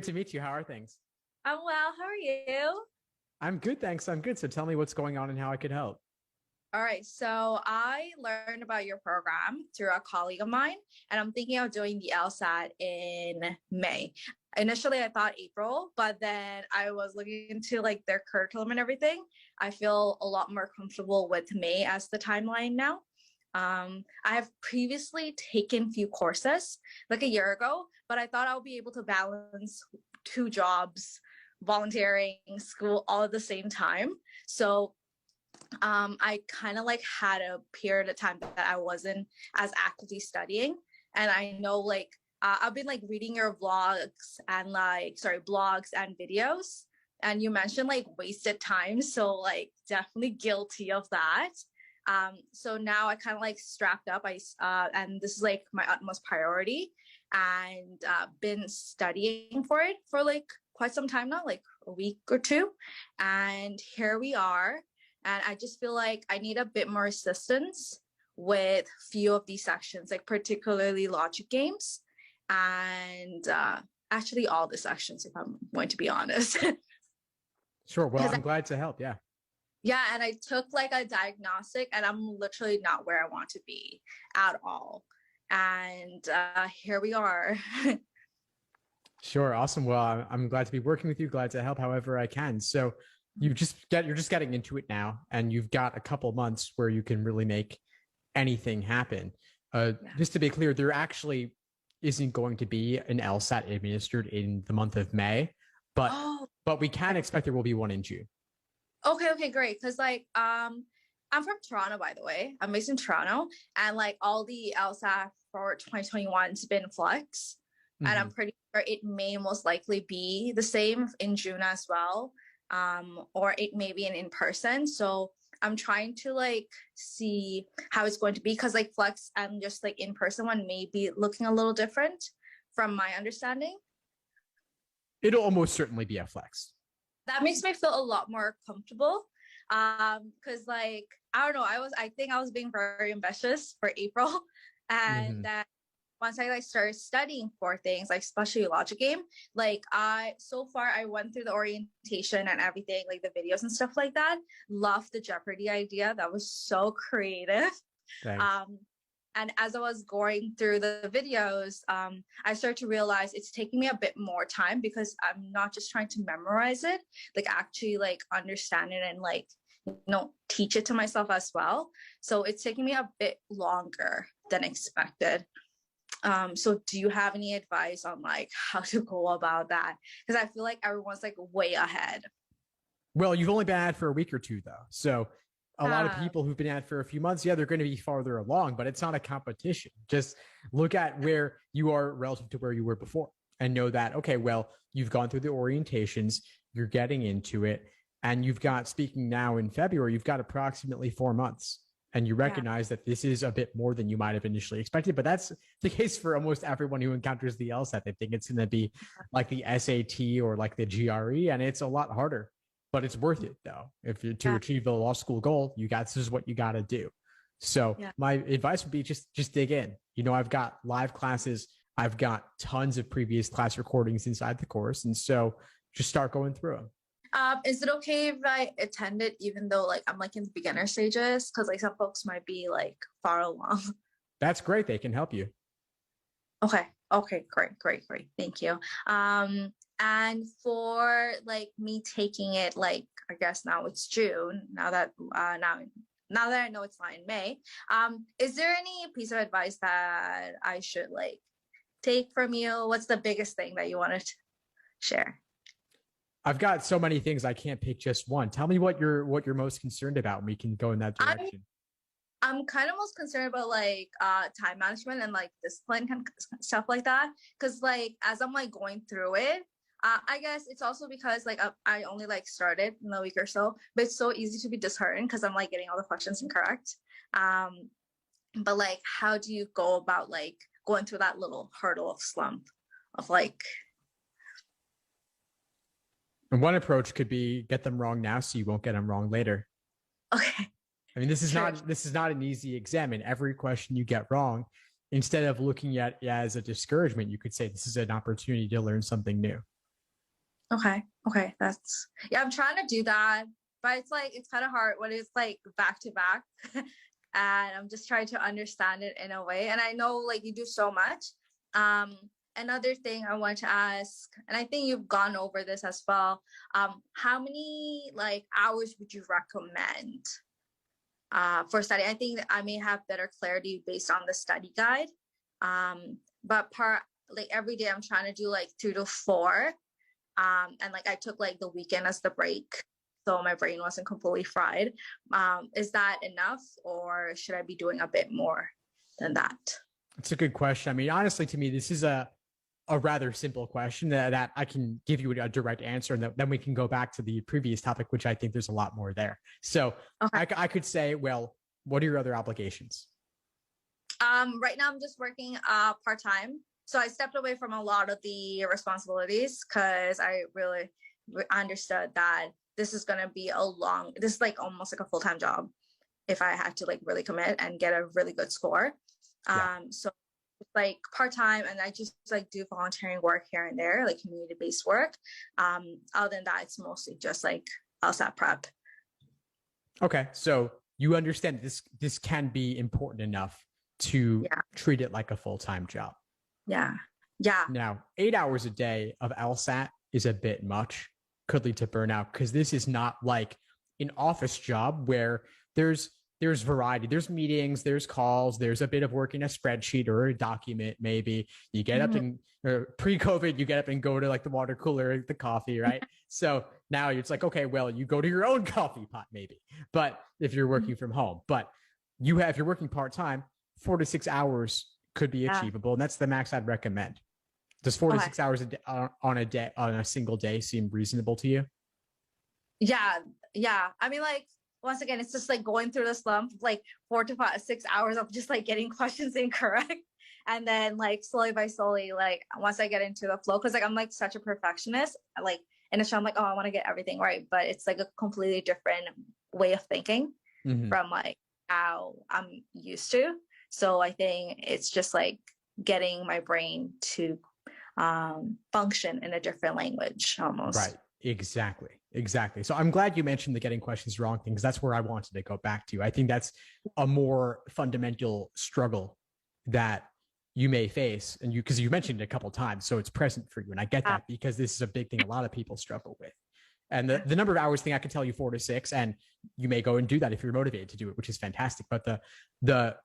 to meet you. How are things? I'm well. How are you? I'm good, thanks. I'm good. So tell me what's going on and how I could help. All right. So I learned about your program through a colleague of mine, and I'm thinking of doing the LSAT in May. Initially, I thought April, but then I was looking into like their curriculum and everything. I feel a lot more comfortable with May as the timeline now. I have previously taken few courses like a year ago, but I thought I'll be able to balance two jobs, volunteering, school, all at the same time. So I kind of like had a period of time that I wasn't as actively studying. And I know I've been like reading your vlogs and blogs and videos. And you mentioned like wasted time. So like definitely guilty of that. So now I kind of like strapped up. And this is like my utmost priority and been studying for it for like quite some time now, like a week or two. And here we are. And I just feel like I need a bit more assistance with few of these sections, like particularly logic games and actually all the sections, if I'm going to be honest. Sure. Well, Because I'm glad to help. Yeah. yeah, and I took like a diagnostic and I'm literally not where I want to be at all. And here we are. Sure. Awesome. Well, I'm glad to be working with you. Glad to help however I can. So you're just getting into it now, and you've got a couple months where you can really make anything happen. Yeah. Just to be clear, there actually isn't going to be an LSAT administered in the month of May, but Oh, but we can expect there will be one in June. okay, great. Because I'm from Toronto, by the way. I'm based in Toronto, and like all the LSAT for 2021's been flex, and Mhm. I'm pretty sure it may most likely be the same in June as well, or it may be an in person. So I'm trying to like see how it's going to be because like flex and just like in person one may be looking a little different from my understanding. It'll almost certainly be a flex. That makes me feel a lot more comfortable. Because like I don't know, I think I was being very ambitious for April. And Mhm. then once I like started studying for things, like especially logic game, like I so far I went through the orientation and everything, like the videos and stuff like that. Loved the Jeopardy idea. That was so creative. Thanks. Um, and as I was going through the videos, I started to realize it's taking me a bit more time because I'm not just trying to memorize it, like actually like understand it and like teach it to myself as well. So it's taking me a bit longer than expected. So do you have any advice on like how to go about that? Because I feel like everyone's like way ahead. Well, you've only been at it for a week or two, though. So a lot of Uh, people who've been at it for a few months, yeah, they're going to be farther along, but it's not a competition. Just look at where you are relative to where you were before and know that, okay, well, you've gone through the orientations, you're getting into it, and you've got, speaking now in February, you've got approximately 4 months. And you yeah, recognize that this is a bit more than you might have initially expected, but that's the case for almost everyone who encounters the LSAT. They think it's going to be like the SAT or like the GRE, and it's a lot harder, but it's worth it though. If you're to yeah, achieve the law school goal, this is what you got to do. So yeah. my advice would be just dig in. I've got live classes, I've got tons of previous class recordings inside the course, and so just start going through them. Is it okay if I attend it even though like I'm like in the beginner stages? Because like some folks might be like far along. That's great. They can help you. Okay. Okay, great. Thank you. And for like me taking it, like I guess now it's June. Now that I know it's not in May, is there any piece of advice that I should like take from you? What's the biggest thing that you want to share? I've got so many things I can't pick just one. Tell me what you're most concerned about, and we can go in that I'm direction. I'm kind of most concerned about like time management and like discipline kind of stuff like that. Cause like as I'm like going through it, I guess it's also because like I only like started in a week or so, but it's so easy to be disheartened because I'm like getting all the questions incorrect. Um, but like how do you go about like going through that little hurdle of slump of like And one approach could be get them wrong now so you won't get them wrong later. okay, I mean, this is true. not an easy exam, and every question you get wrong, instead of looking at it as a discouragement, you could say this is an opportunity to learn something new. Okay. Okay. That's, yeah, I'm trying to do that, but it's like, it's kind of hard when it's like back to back. And I'm just trying to understand it in a way. And I know like you do so much. Um, Another thing I want to ask, and I think you've gone over this as well. How many like hours would you recommend for study? I think that I may have better clarity based on the study guide. But part like every day I'm trying to do like 2 to 4. And like I took like the weekend as the break, so my brain wasn't completely fried. Is that enough, or should I be doing a bit more than that? It's a good question. I mean, honestly, to me, this is a rather simple question that I can give you a direct answer, and then we can go back to the previous topic, which I think there's a lot more there. So Okay. I could say, well, what are your other obligations? Right now I'm just working part time. So I stepped away from a lot of the responsibilities because I really understood that this is gonna be this is like almost like a full time job if I had to like really commit and get a really good score. Yeah. So it's like part time, and I just like do volunteering work here and there, like community based work. Other than that, it's mostly just like LSAT prep. Okay. So you understand this can be important enough to Yeah. treat it like a full-time job. Yeah. Yeah. Now, 8 hours a day of LSAT is a bit much, could lead to burnout, because this is not like an office job where there's variety. There's meetings, there's calls, there's a bit of work in a spreadsheet or a document. Maybe you get up Mhm. and pre-COVID, you get up and go to like the water cooler, the coffee, right? So now it's like, okay, well, you go to your own coffee pot, maybe. But if you're working from home, but if you're working part-time, 4 to 6 hours could be Yeah. achievable, and that's the max I'd recommend. Does 4 to 6 hours on a day, on a single day, seem reasonable to you? Yeah, yeah. I mean, like once again, it's just like going through the slump, like 4 to 6 hours of just like getting questions incorrect, and then like slowly by slowly, like once I get into the flow, because like I'm like such a perfectionist, like initially I'm like, oh, I want to get everything right, but it's like a completely different way of thinking Mm-hmm. from like how I'm used to. So I think it's just like getting my brain to function in a different language Right. almost. Exactly. Exactly. So I'm glad you mentioned the getting questions wrong thing, because that's where I wanted to go back to. I think that's a more fundamental struggle that you may face, and because you mentioned it a couple of times, so it's present for you, and I get Uh, that because this is a big thing a lot of people struggle with. And the number of hours thing, I can tell you 4 to 6, and you may go and do that if you're motivated to do it, which is fantastic. But the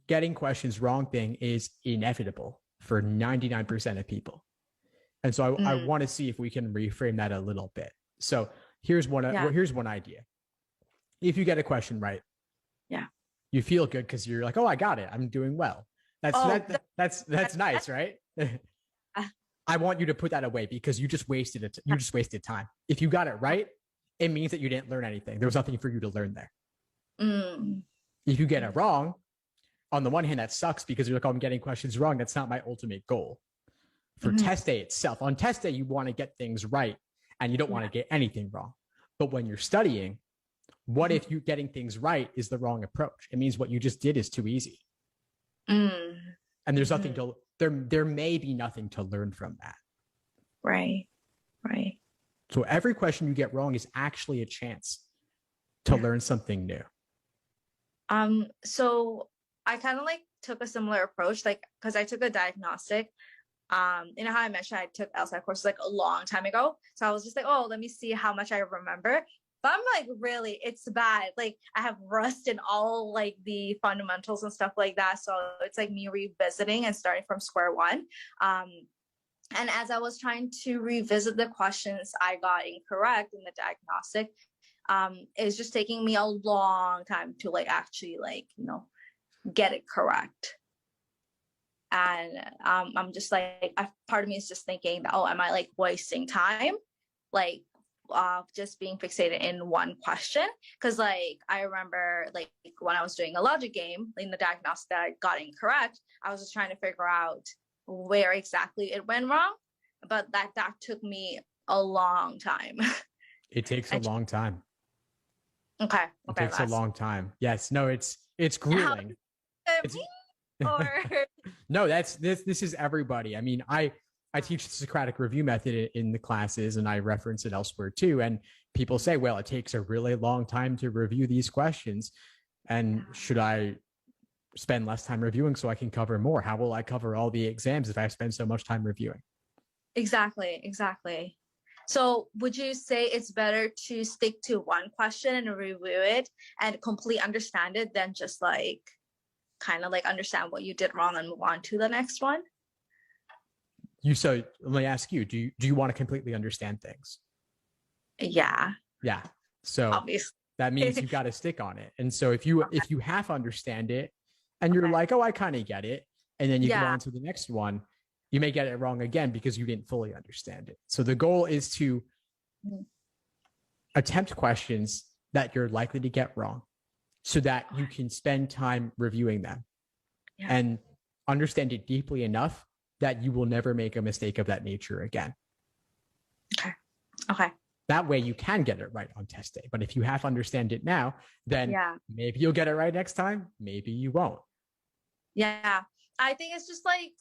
getting questions wrong thing is inevitable for 99% of people. And so I mm, want to see if we can reframe that a little bit. So yeah, here's one idea. If you get a question right, yeah. you feel good because you're like, oh, I got it. I'm doing well. Oh, That's nice, right? uh, I want you to put that away because you just wasted it. You just wasted time. If you got it right, it means that you didn't learn anything. There was nothing for you to learn there. mm, If you get it wrong, on the one hand, that sucks because you're like, oh, I'm getting questions wrong. That's not my ultimate goal. For mhm, test day itself, on test day, you want to get things right and you don't want yeah, to get anything wrong. But when you're studying, what mhm, if you getting things right is the wrong approach? It means what you just did is too easy. mm, And there's nothing mhm. to there may be nothing to learn from that. Right, right. So every question you get wrong is actually a chance to Yeah. learn something new. So I kind of like took a similar approach, like because I took a diagnostic. You know how I mentioned I took LSAT courses like a long time ago. So I was just like, oh, let me see how much I remember. But I'm like, really, it's bad. Like I have rust in all like the fundamentals and stuff like that. So it's like me revisiting and starting from square one. Um, and as I was trying to revisit the questions I got incorrect in the diagnostic, it's just taking me a long time to like actually like, get it correct. And I'm just like, part of me is just thinking that, oh, am I like wasting time? Like, just being fixated in one question. Cause like, I remember like when I was doing a logic game in the diagnostic that I got incorrect, I was just trying to figure out where exactly it went wrong. But that took me a long time. It takes a long time. Okay. It Okay. takes a Last. long time. Yes. No, it's How grueling. it It's me or no, this is everybody. I mean, I teach the Socratic review method in the classes, and I reference it elsewhere too. And people say, well, it takes a really long time to review these questions. And should I spend less time reviewing so I can cover more? How will I cover all the exams if I spend so much time reviewing? Exactly. So would you say it's better to stick to one question and review it and completely understand it than just like kind of like understand what you did wrong and move on to the next one? So let me ask you, do you want to completely understand things? Yeah, Yeah. So obviously. that means you've got to stick on it. And so if you half understand it and you're Okay. like, oh, I kind of get it, and then you go Yeah. on to the next one, you may get it wrong again because you didn't fully understand it. So the goal is to attempt questions that you're likely to get wrong so that you can spend time reviewing them and understand it deeply enough that you will never make a mistake of that nature again. Okay. That way you can get it right on test day. But if you half understand it now, then maybe you'll get it right next time. Maybe you won't. Yeah. I think it's just like,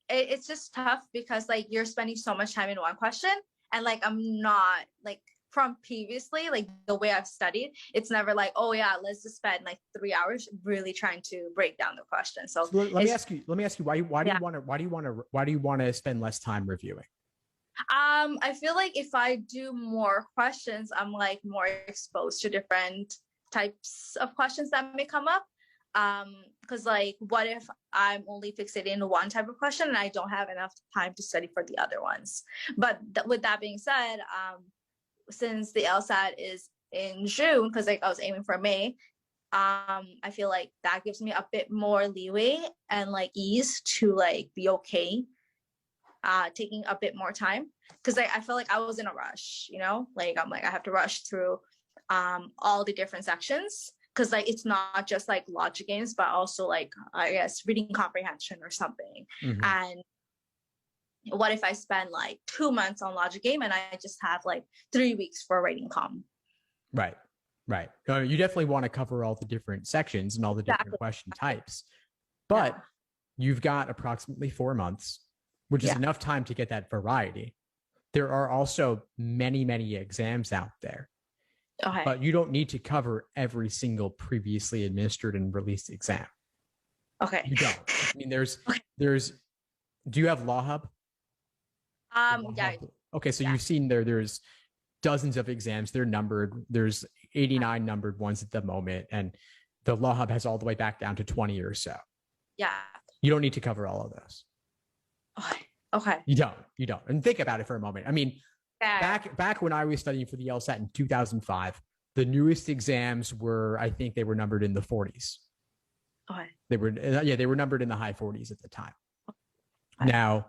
it's just tough because like you're spending so much time in one question and like I'm not like from previously, like the way I've studied, it's never like, oh yeah, let's just spend like 3 hours really trying to break down the question. So let me ask you why do you want to spend less time reviewing? I feel like if I do more questions, I'm like more exposed to different types of questions that may come up. Because like, what if I'm only fixated in one type of question and I don't have enough time to study for the other ones? But with that being said, since the LSAT is in June, because like I was aiming for May, I feel like that gives me a bit more leeway and like ease to like be okay taking a bit more time, because I feel like I was in a rush, you know, like I'm like I have to rush through all the different sections, because like it's not just like logic games but also like I guess reading comprehension or something. And what if I spend like 2 months on logic game and I just have like 3 weeks for writing com? Right. You definitely want to cover all the different sections and all the different question types, but you've got approximately 4 months, which is enough time to get that variety. There are also many exams out there, but you don't need to cover every single previously administered and released exam. You don't. I mean, there's, do you have Law Hub? Yeah. Okay, so you've seen there's dozens of exams. They're numbered. There's 89 numbered ones at the moment, and the Law Hub has all the way back down to 20 or so. Yeah. You don't need to cover all of those. Okay. You don't. And think about it for a moment. I mean, back when I was studying for the LSAT in 2005, the newest exams were, I think they were numbered in the 40s. Okay. They were numbered in the high 40s at the time. Now,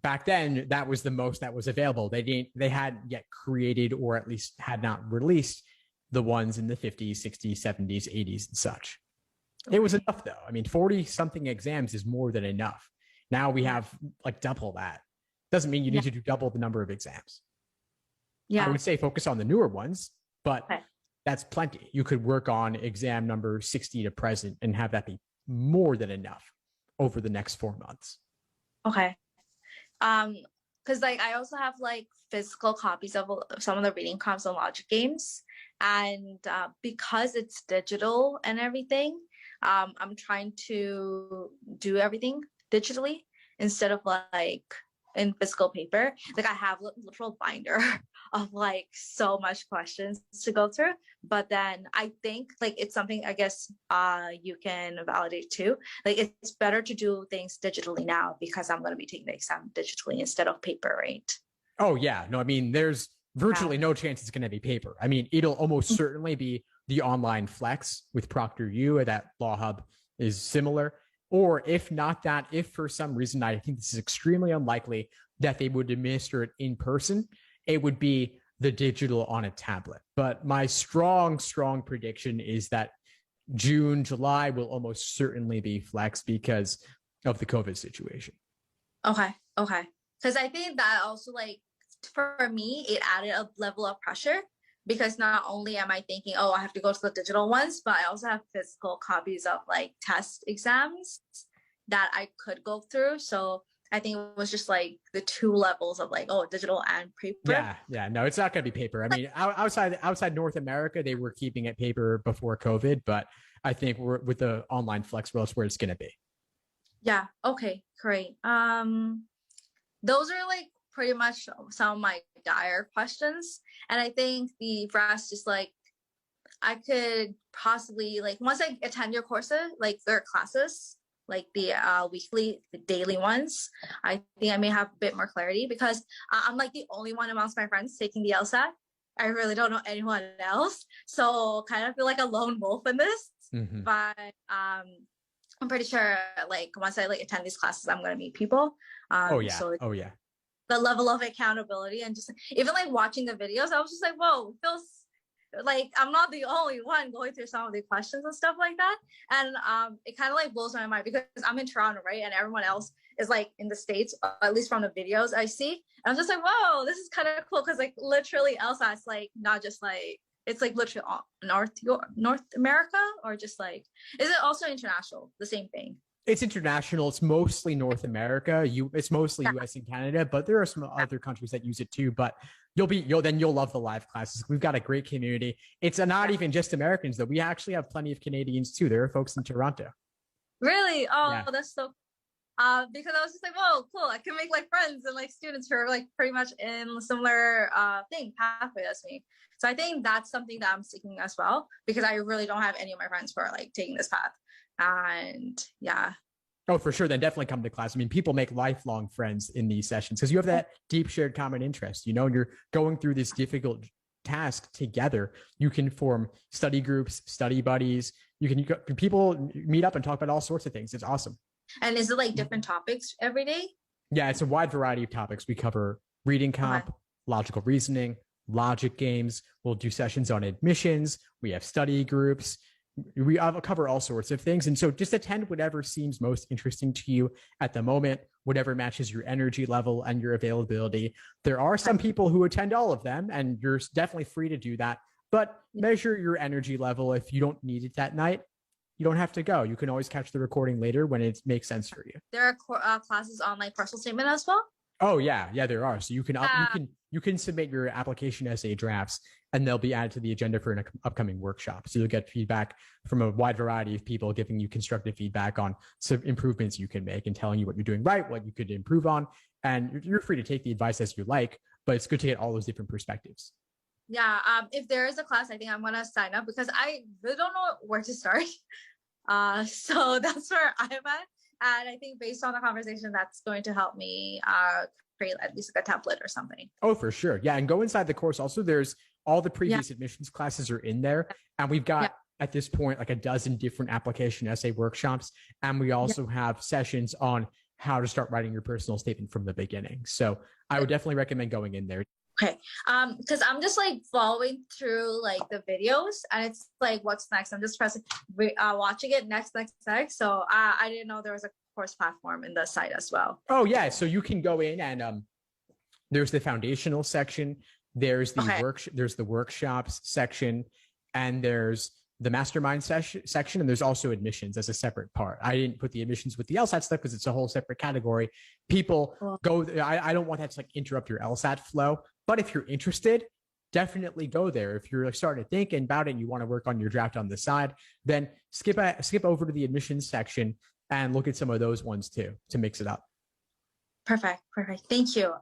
back then, that was the most that was available. They hadn't yet created, or at least had not released, the ones in the 50s, 60s, 70s, 80s, and such. It was enough, though. I mean, 40 something exams is more than enough. Now we have like double that. Doesn't mean you need to do double the number of exams. I would say focus on the newer ones, but that's plenty. You could work on exam number 60 to present and have that be more than enough over the next 4 months. Okay. Because like I also have like physical copies of some of the reading comps and logic games, and because it's digital and everything, I'm trying to do everything digitally instead of like in physical paper. Like I have literal binder of like so much questions to go through, but then I think like it's something I guess you can validate too. Like it's better to do things digitally now because I'm going to be taking the exam digitally instead of paper, right? Oh yeah, no, I mean there's virtually no chance it's going to be paper. I mean it'll almost certainly be the online flex with ProctorU. That Law Hub is similar. Or if not that, if for some reason, I think this is extremely unlikely that they would administer it in person, it would be the digital on a tablet. But my strong prediction is that June, July will almost certainly be flex because of the COVID situation. Okay. Because I think that also like for me, it added a level of pressure, because not only am I thinking, oh, I have to go to the digital ones, but I also have physical copies of like test exams that I could go through. So I think it was just like the two levels of like, oh, digital and paper. Yeah. No, it's not going to be paper. I mean, outside North America, they were keeping it paper before COVID, but I think we're with the online flexible, that's where it's going to be. Yeah. Okay. Great. Those are like pretty much some of my dire questions, and I think the rest is like I could possibly like once I attend your courses, like their classes, like the weekly, the daily ones, I think I may have a bit more clarity because I'm like the only one amongst my friends taking the LSAT. I really don't know anyone else, so kind of feel like a lone wolf in this. Mm-hmm. But I'm pretty sure like once I like attend these classes, I'm gonna meet people. So the level of accountability and just even like watching the videos, I was just like, whoa, it feels like I'm not the only one going through some of the questions and stuff like that. And it kind of like blows my mind because I'm in Toronto, right? And everyone else is like in the States, at least from the videos I see. And I'm just like, whoa, this is kind of cool because like literally LSAT's like not just like, it's like literally North America or just like, is it also international? The same thing. It's international. It's mostly North America. It's mostly US and Canada, but there are some other countries that use it too. But you'll love the live classes. We've got a great community. It's not even just Americans though. We actually have plenty of Canadians too. There are folks in Toronto. Really? Oh, that's so. Because I was just like, whoa, cool. I can make like friends and like students who are like pretty much in similar pathway as me. So I think that's something that I'm seeking as well because I really don't have any of my friends who are like taking this path. And yeah. Oh, for sure. Then definitely come to class. I mean, people make lifelong friends in these sessions because you have that deep shared common interest, and you're going through this difficult task together. You can form study groups, study buddies. People meet up and talk about all sorts of things. It's awesome. And is it like different topics every day? Yeah, it's a wide variety of topics. We cover reading comp, logical reasoning, logic games. We'll do sessions on admissions. We have study groups. We cover all sorts of things. And so just attend whatever seems most interesting to you at the moment, whatever matches your energy level and your availability. There are some people who attend all of them, and you're definitely free to do that. But measure your energy level. If you don't need it that night, you don't have to go. You can always catch the recording later when it makes sense for you. There are classes on like personal statement as well? Oh yeah, there are. So you can submit your application essay drafts, and they'll be added to the agenda for an upcoming workshop. So you'll get feedback from a wide variety of people, giving you constructive feedback on some improvements you can make and telling you what you're doing right, what you could improve on. And you're free to take the advice as you like, but it's good to get all those different perspectives. Yeah. If there is a class, I think I'm gonna sign up because I really don't know where to start. So that's where I'm at. And I think based on the conversation, that's going to help me create at least like a template or something. Oh, for sure. Yeah. And go inside the course. Also, there's all the previous admissions classes are in there. And we've got at this point, like a dozen different application essay workshops. And we also have sessions on how to start writing your personal statement from the beginning. So I would definitely recommend going in there. Okay. Because I'm just like following through like the videos and it's like, what's next? I'm just pressing, watching it next. So I didn't know there was a course platform in the site as well. Oh yeah. So you can go in and there's the foundational section. There's the there's the workshops section, and there's the mastermind section, and there's also admissions as a separate part. I didn't put the admissions with the LSAT stuff because it's a whole separate category. People go. I don't want that to like interrupt your LSAT flow. But if you're interested, definitely go there. If you're like starting to think about it and you want to work on your draft on the side, then skip over to the admissions section and look at some of those ones too to mix it up. Perfect. Thank you.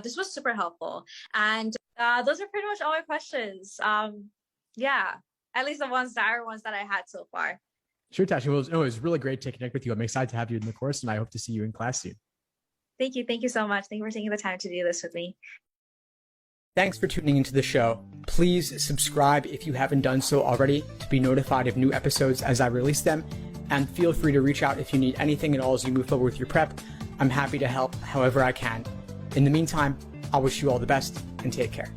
This was super helpful. And those are pretty much all my questions. Yeah, at least the dire ones that I had so far. Sure, Tasha. It was really great to connect with you. I'm excited to have you in the course, and I hope to see you in class soon. Thank you. Thank you so much. Thank you for taking the time to do this with me. Thanks for tuning into the show. Please subscribe if you haven't done so already to be notified of new episodes as I release them. And feel free to reach out if you need anything at all as you move forward with your prep. I'm happy to help however I can. In the meantime, I'll wish you all the best and take care.